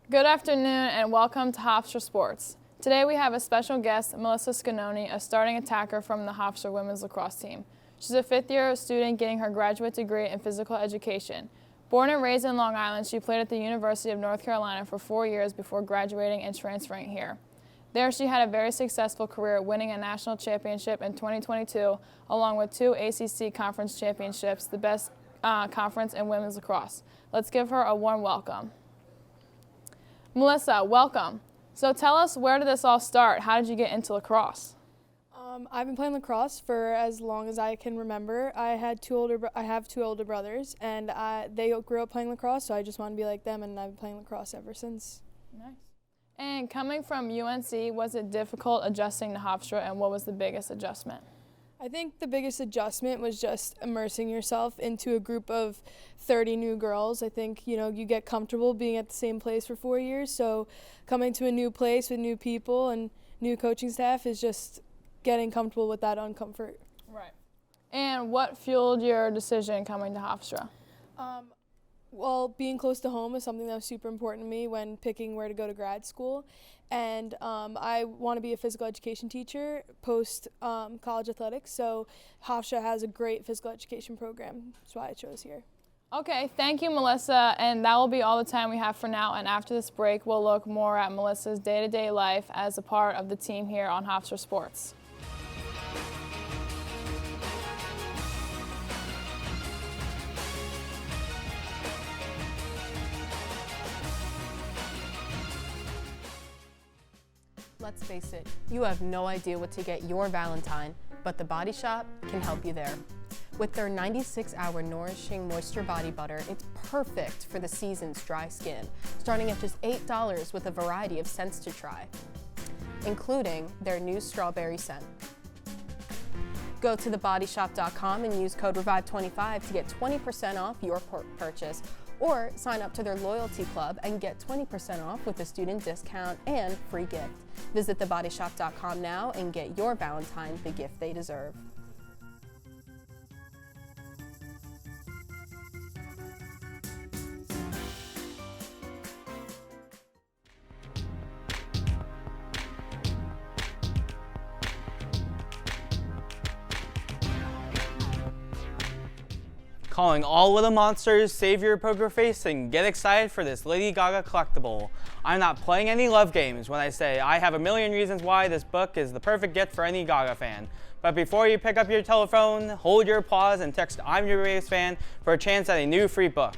Good afternoon and welcome to Hofstra Sports. Today we have a special guest, Melissa Scanoni, a starting attacker from the Hofstra women's lacrosse team. She's a fifth-year student getting her graduate degree in physical education. Born and raised in Long Island, she played at the University of North Carolina for 4 years before graduating and transferring here. There she had a very successful career, winning a national championship in 2022, along with 2 ACC conference championships, the best conference in women's lacrosse. Let's give her a warm welcome. Melissa, welcome. So tell us, where did this all start? How did you get into lacrosse? I've been playing lacrosse for as long as I can remember. I have 2 older brothers, and they grew up playing lacrosse, so I just want to be like them, and I've been playing lacrosse ever since. Nice. And coming from UNC, was it difficult adjusting to Hofstra, and what was the biggest adjustment? I think the biggest adjustment was just immersing yourself into a group of 30 new girls. I think, you get comfortable being at the same place for 4 years, so coming to a new place with new people and new coaching staff is just getting comfortable with that uncomfort. Right. And what fueled your decision coming to Hofstra? Well, being close to home is something that was super important to me when picking where to go to grad school. And I want to be a physical education teacher post college athletics, so Hofstra has a great physical education program. That's why I chose here. Okay, thank you, Melissa, and that will be all the time we have for now. And after this break, we'll look more at Melissa's day-to-day life as a part of the team here on Hofstra Sports. Let's face it, you have no idea what to get your Valentine, but the Body Shop can help you there. With their 96-hour nourishing moisture body butter, it's perfect for the season's dry skin, starting at just $8 with a variety of scents to try, including their new strawberry scent. Go to thebodyshop.com and use code REVIVE25 to get 20% off your purchase, or sign up to their loyalty club and get 20% off with a student discount and free gift. Visit thebodyshop.com now and get your Valentine the gift they deserve. Calling all little monsters, save your poker face, and get excited for this Lady Gaga collectible. I'm not playing any love games when I say I have a million reasons why this book is the perfect gift for any Gaga fan. But before you pick up your telephone, hold your applause and text "I'm your biggest fan" for a chance at a new free book.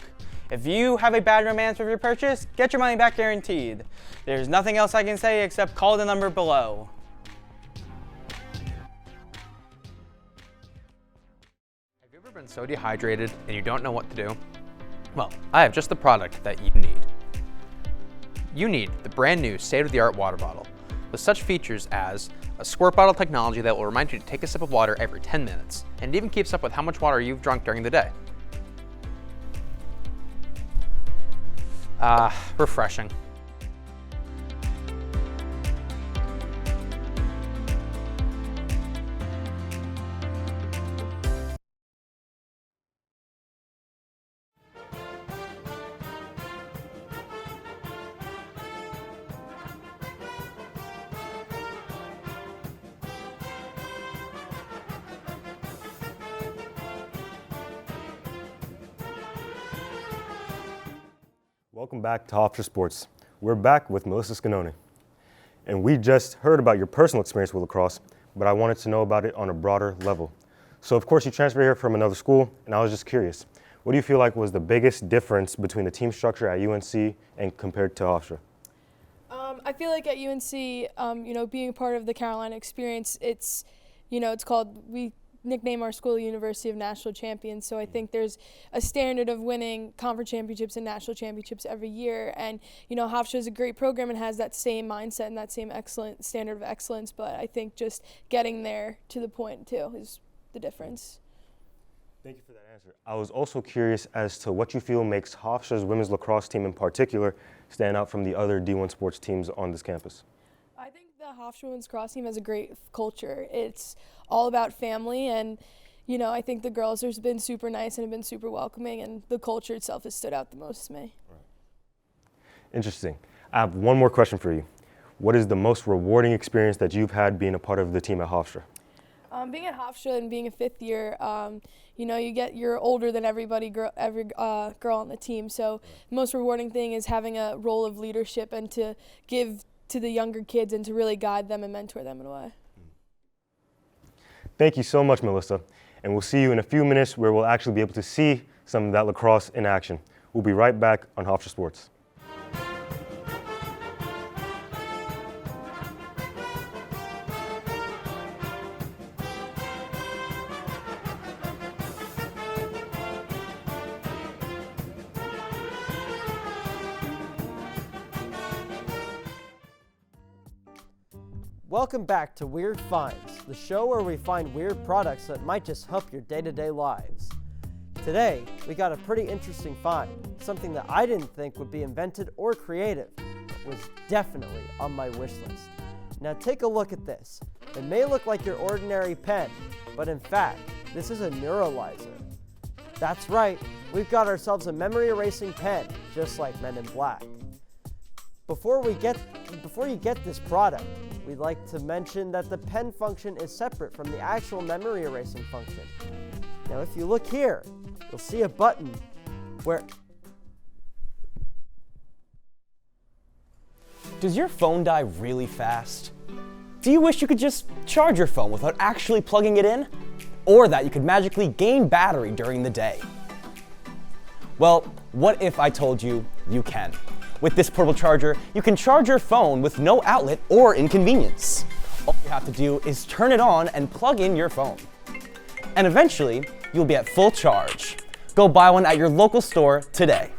If you have a bad romance with your purchase, get your money back guaranteed. There's nothing else I can say except call the number below. Been so dehydrated and you don't know what to do? Well, I have just the product that you need. You need the brand new state-of-the-art water bottle with such features as a squirt bottle technology that will remind you to take a sip of water every 10 minutes, and it even keeps up with how much water you've drunk during the day. Refreshing. Welcome back to Hofstra Sports. We're back with Melissa Scanoni. And we just heard about your personal experience with lacrosse, but I wanted to know about it on a broader level. So of course you transferred here from another school, and I was just curious, what do you feel like was the biggest difference between the team structure at UNC and compared to Hofstra? I feel like at UNC, being a part of the Carolina experience, it's called, we nickname our school the University of National Champions. So I think there's a standard of winning conference championships and national championships every year. And, Hofstra is a great program and has that same mindset and that same excellent standard of excellence. But I think just getting there to the point, too, is the difference. Thank you for that answer. I was also curious as to what you feel makes Hofstra's women's lacrosse team in particular stand out from the other D1 sports teams on this campus. I think the Hofstra women's lacrosse team has a great culture. It's all about family, and I think the girls have been super nice and have been super welcoming, and the culture itself has stood out the most to me. Right. Interesting. I have one more question for you. What is the most rewarding experience that you've had being a part of the team at Hofstra? Being at Hofstra and being a fifth year, you're older than every girl on the team. So the most rewarding thing is having a role of leadership and to give to the younger kids and to really guide them and mentor them in a way. Thank you so much, Melissa. And we'll see you in a few minutes where we'll actually be able to see some of that lacrosse in action. We'll be right back on Hofstra Sports. Welcome back to Weird Finds, the show where we find weird products that might just help your day-to-day lives. Today, we got a pretty interesting find, something that I didn't think would be invented or creative, but was definitely on my wish list. Now take a look at this. It may look like your ordinary pen, but in fact, this is a neuralizer. That's right, we've got ourselves a memory erasing pen, just like Men in Black. Before you get this product, we'd like to mention that the pen function is separate from the actual memory erasing function. Now if you look here, you'll see a button where... Does your phone die really fast? Do you wish you could just charge your phone without actually plugging it in? Or that you could magically gain battery during the day? Well, what if I told you you can? With this portable charger, you can charge your phone with no outlet or inconvenience. All you have to do is turn it on and plug in your phone. And eventually, you'll be at full charge. Go buy one at your local store today.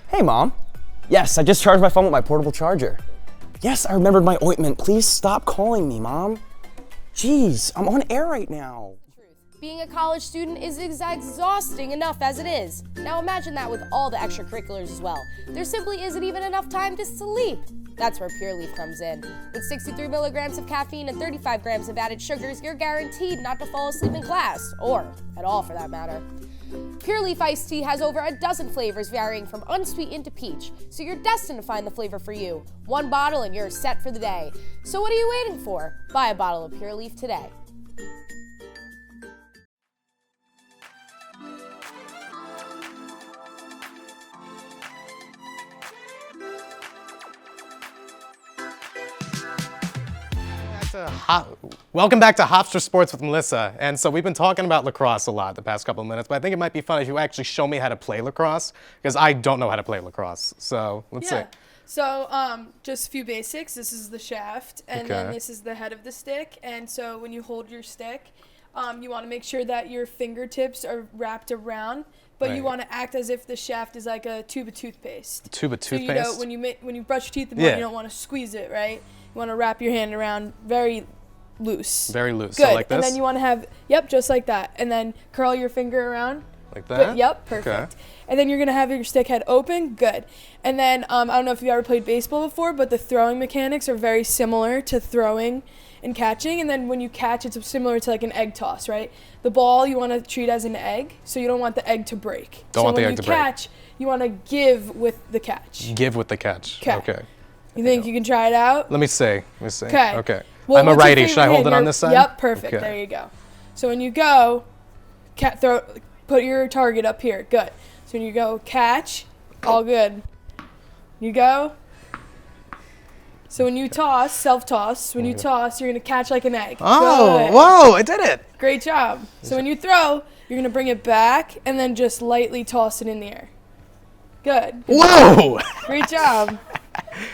Hey, Mom. Yes, I just charged my phone with my portable charger. Yes, I remembered my ointment. Please stop calling me, Mom. Jeez, I'm on air right now. Being a college student is exhausting enough as it is. Now imagine that with all the extracurriculars as well. There simply isn't even enough time to sleep. That's where Pure Leaf comes in. With 63 milligrams of caffeine and 35 grams of added sugars, you're guaranteed not to fall asleep in class, or at all for that matter. Pure Leaf iced tea has over a dozen flavors varying from unsweetened to peach, so you're destined to find the flavor for you. One bottle and you're set for the day. So what are you waiting for? Buy a bottle of Pure Leaf today. Welcome back to Hofstra Sports with Melissa. And so we've been talking about lacrosse a lot the past couple of minutes, but I think it might be fun if you actually show me how to play lacrosse, because I don't know how to play lacrosse. So let's see. So just a few basics. This is the shaft, and then this is the head of the stick. And so when you hold your stick, you want to make sure that your fingertips are wrapped around, but you want to act as if the shaft is like a tube of toothpaste. Tube of toothpaste? So when you brush your teeth in the morning, you don't want to squeeze it, right? You want to wrap your hand around very loose. Very loose. Good. So like this? And then you want to have, just like that. And then curl your finger around. Like that? Yep, perfect. Okay. And then you're going to have your stick head open. Good. And then I don't know if you ever played baseball before, but the throwing mechanics are very similar to throwing and catching. And then when you catch, it's similar to like an egg toss, right? The ball you want to treat as an egg, so you don't want the egg to break. Don't want the egg to break. So when you catch, you want to give with the catch. Give with the catch. Okay. You think you can try it out? Let me see. Okay. Well, I'm a righty. Should I hold it on this side? Yep, perfect. Okay. There you go. So when you go, put your target up here. Good. So when you go catch, all good. You go. So when you toss, self-toss, when you toss, you're going to catch like an egg. Oh, good. Whoa, I did it. Great job. So when you throw, you're going to bring it back and then just lightly toss it in the air. Good. Whoa. Great job.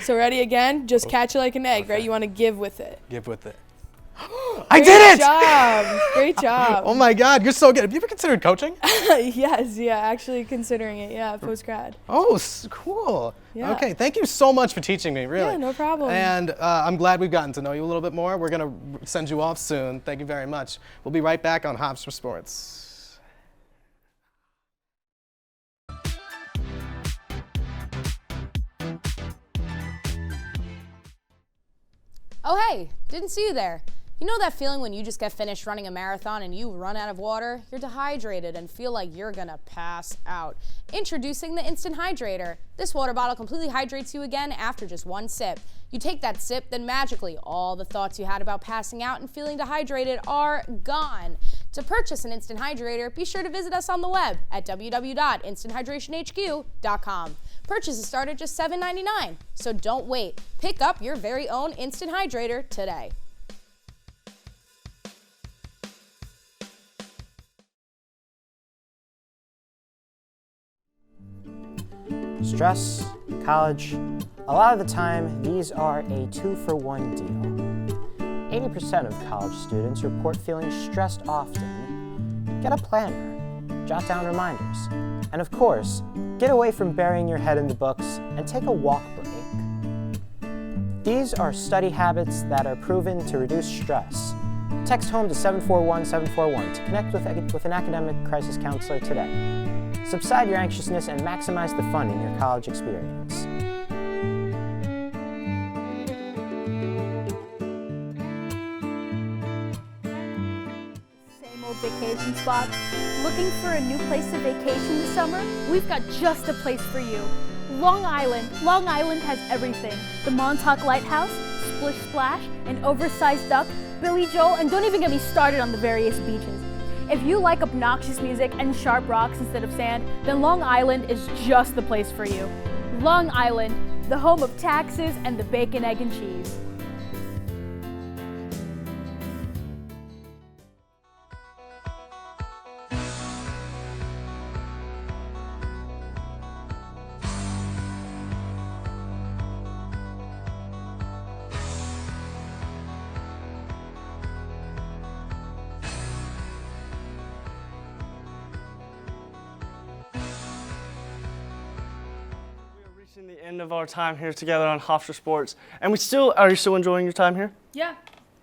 So ready again? Just catch it like an egg, right? You want to give with it. Give with it. I did it! Great job. Great job. Oh my God, you're so good. Have you ever considered coaching? Yes, actually considering it, post-grad. Oh, cool. Yeah. Okay, thank you so much for teaching me, really. Yeah, no problem. And I'm glad we've gotten to know you a little bit more. We're going to send you off soon. Thank you very much. We'll be right back on Hofstra Sports. Oh hey, didn't see you there. You know that feeling when you just get finished running a marathon and you run out of water? You're dehydrated and feel like you're gonna pass out. Introducing the Instant Hydrator. This water bottle completely hydrates you again after just one sip. You take that sip, then magically all the thoughts you had about passing out and feeling dehydrated are gone. To purchase an Instant Hydrator, be sure to visit us on the web at www.instanthydrationhq.com. Purchases start at just $7.99, so don't wait. Pick up your very own Instant Hydrator today. Stress, college, a lot of the time these are a 2-for-1 deal. 80% of college students report feeling stressed often. Get a planner, jot down reminders, and of course, get away from burying your head in the books and take a walk break. These are study habits that are proven to reduce stress. Text HOME to 741-741 to connect with an academic crisis counselor today. Subside your anxiousness and maximize the fun in your college experience. Same old vacation spots. Looking for a new place to vacation this summer? We've got just the place for you. Long Island. Long Island has everything. The Montauk Lighthouse, Splish Splash, an oversized duck, Billy Joel, and don't even get me started on the various beaches. If you like obnoxious music and sharp rocks instead of sand, then Long Island is just the place for you. Long Island, the home of taxes and the bacon, egg, and cheese. The end of our time here together on Hofstra Sports, and are you still enjoying your time here? Yeah,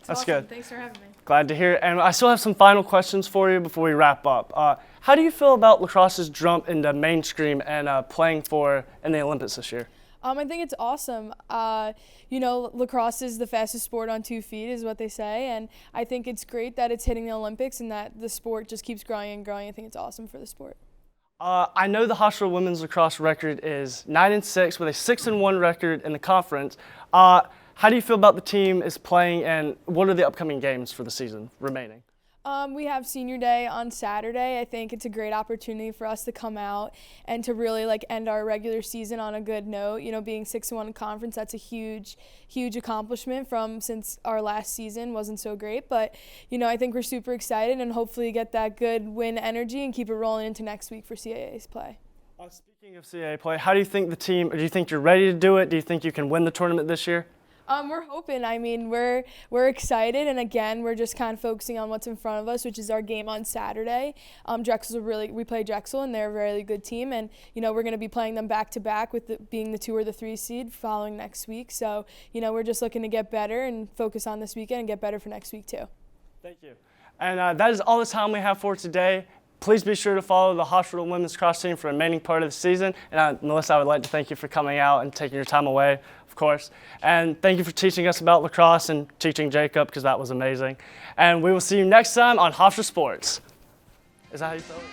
that's awesome. good. Thanks for having me. Glad to hear it. And I still have some final questions for you before we wrap up. How do you feel about lacrosse's jump into mainstream and playing in the Olympics this year? I think it's awesome. You know, lacrosse is the fastest sport on 2 feet, is what they say, and I think it's great that it's hitting the Olympics and that the sport just keeps growing and growing. I think it's awesome for the sport. I know the Hofstra women's lacrosse record is 9-6 with a 6-1 record in the conference. How do you feel about the team is playing, and what are the upcoming games for the season remaining? We have senior day on Saturday. I think it's a great opportunity for us to come out and to really end our regular season on a good note. You know, being 6-1 in conference, that's a huge accomplishment since our last season wasn't so great. But, you know, I think we're super excited and hopefully get that good win energy and keep it rolling into next week for CAA's play. Speaking of CAA play, how do you think do you think you're ready to do it? Do you think you can win the tournament this year? We're hoping. I mean, we're excited, and again, we're just kind of focusing on what's in front of us, which is our game on Saturday. We play Drexel, and they're a really good team, and you know we're going to be playing them back to back with being the 2 or the 3 seed following next week. So you know we're just looking to get better and focus on this weekend and get better for next week too. Thank you. And that is all the time we have for today. Please be sure to follow the Hofstra women's lacrosse team for the remaining part of the season. And Melissa, I would like to thank you for coming out and taking your time away, of course. And thank you for teaching us about lacrosse and teaching Jacob, because that was amazing. And we will see you next time on Hofstra Sports. Is that how you spell it?